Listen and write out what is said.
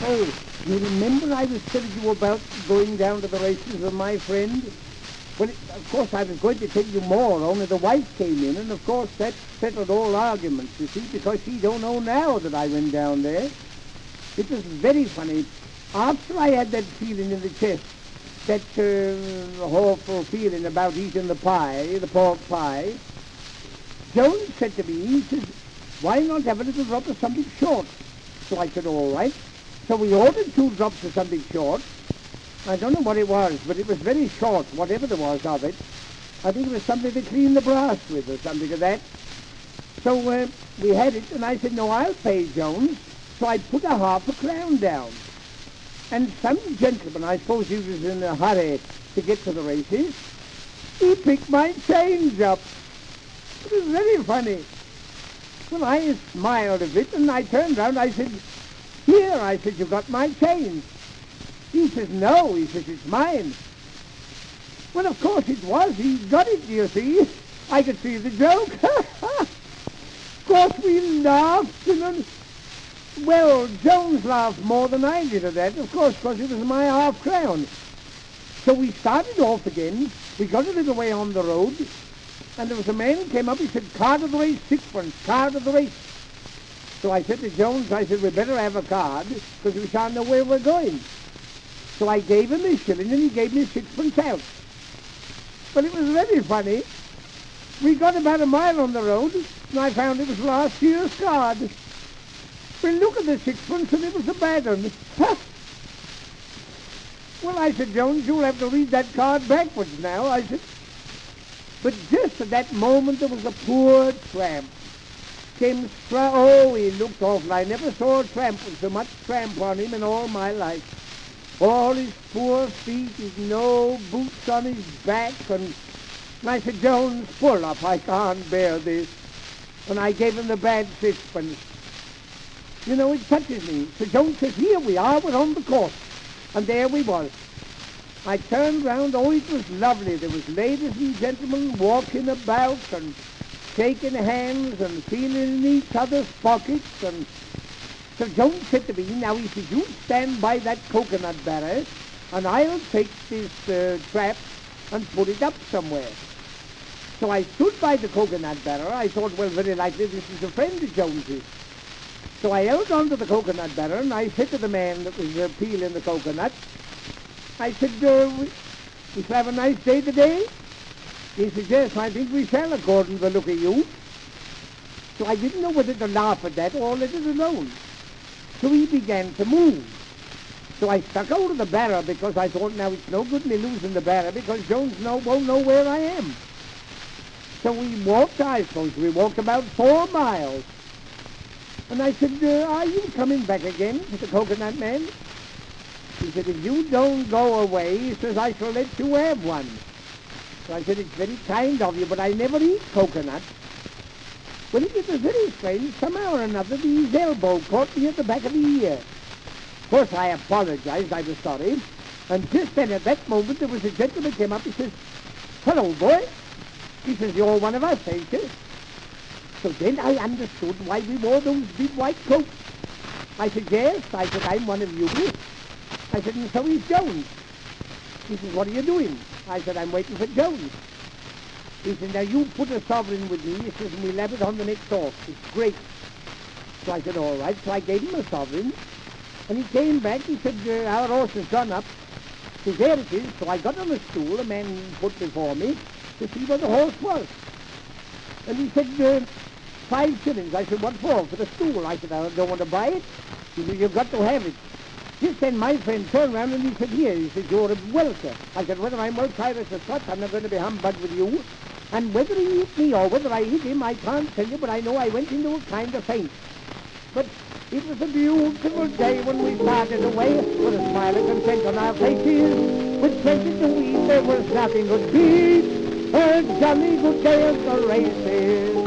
oh, you remember I was telling you about going down to the races with my friend? Well, of course, I was going to tell you more, only the wife came in, and of course that settled all arguments, you see, because she don't know now that I went down there. It was very funny. After I had that feeling in the chest, that awful feeling about eating the pie, the pork pie, Jones said to me, he says, why not have a little drop of something short? So I said, all right. So we ordered 2 drops of something short. I don't know what it was, but it was very short, whatever there was of it. I think it was something to clean the brass with or something of that. So we had it, and I said, no, I'll pay, Jones. So I put a £0.50 down. And some gentleman, I suppose he was in a hurry to get to the races, he picked my change up. It was very funny. Well, I smiled a bit, and I turned round, I said, here, I said, you got my change. He says, no, he says, it's mine. Well, of course it was. He got it, you see. I could see the joke. Of course, we laughed, and well, Jones laughed more than I did at that, of course, because it was my £0.50. So we started off again. We got a little way on the road, and there was a man who came up. He said, card of the race, 6 card of the race. So I said to Jones, I said, we better have a card, because we shan't know where we're going. So I gave him a shilling, and he gave me 6 out. But it was very funny. We got about a mile on the road, and I found it was last year's card. Well, look at the 6, and it was a bad one. Well, I said, Jones, you'll have to read that card backwards now. I said, but just at that moment, there was a poor tramp. Oh, he looked awful. I never saw a tramp with so much tramp on him in all my life. All his poor feet, his no boots on his back, and I said, Jones, pull up, I can't bear this. And I gave him the bad 6. You know, it touches me. So Jones says, here we are, we're on the course. And there we was. I turned round, oh, it was lovely. There was ladies and gentlemen walking about and shaking hands and feeling in each other's pockets. And so Jones said to me, now he said, you stand by that coconut barrel, and I'll take this trap and put it up somewhere. So I stood by the coconut barrel. I thought, well, very likely this is a friend of Jones's. So I held on to the coconut barrel, and I said to the man that was peeling the coconut, I said, we shall have a nice day today? He said, yes, I think we shall, according to the look of you. So I didn't know whether to laugh at that or let it alone. So he began to move. So I stuck out of the barrel because I thought, now it's no good me losing the barrel because Jones won't know where I am. So we walked, I suppose, we walked about 4 miles. And I said, are you coming back again to the coconut man? He said, if you don't go away, he says, I shall let you have one. So I said, it's very kind of you, but I never eat coconut. Well, it was very strange. Somehow or another, his elbow caught me at the back of the ear. Of course, I apologized. I was sorry. And just then, at that moment, there was a gentleman came up. He says, hello, boy. He says, you're one of us, ain't you? So then I understood why we wore those big white coats. I said, yes. I said, I'm one of you. I said, and so is Jones. He says, what are you doing? I said, I'm waiting for Jones. He said, now you put a sovereign with me. He says, and we'll have it on the next horse. It's great. So I said, all right. So I gave him a sovereign. And he came back. He said, our horse has gone up. He said, there it is. So I got on a stool, a man put before me, to see where the horse was. And he said, 5 shillings. I said, what for? For the stool. I said, I don't want to buy it. He said, you've got to have it. Just then my friend turned around and he said, here, he said, you're a welker. I said, whether I'm well tired as a Scot, I'm not going to be humbugged with you. And whether he hit me or whether I hit him, I can't tell you, but I know I went into a kind of faint. But it was a beautiful day when we parted away with a smile of content on our faces. With plenty to eat, there was nothing could beat a jolly good day at the races.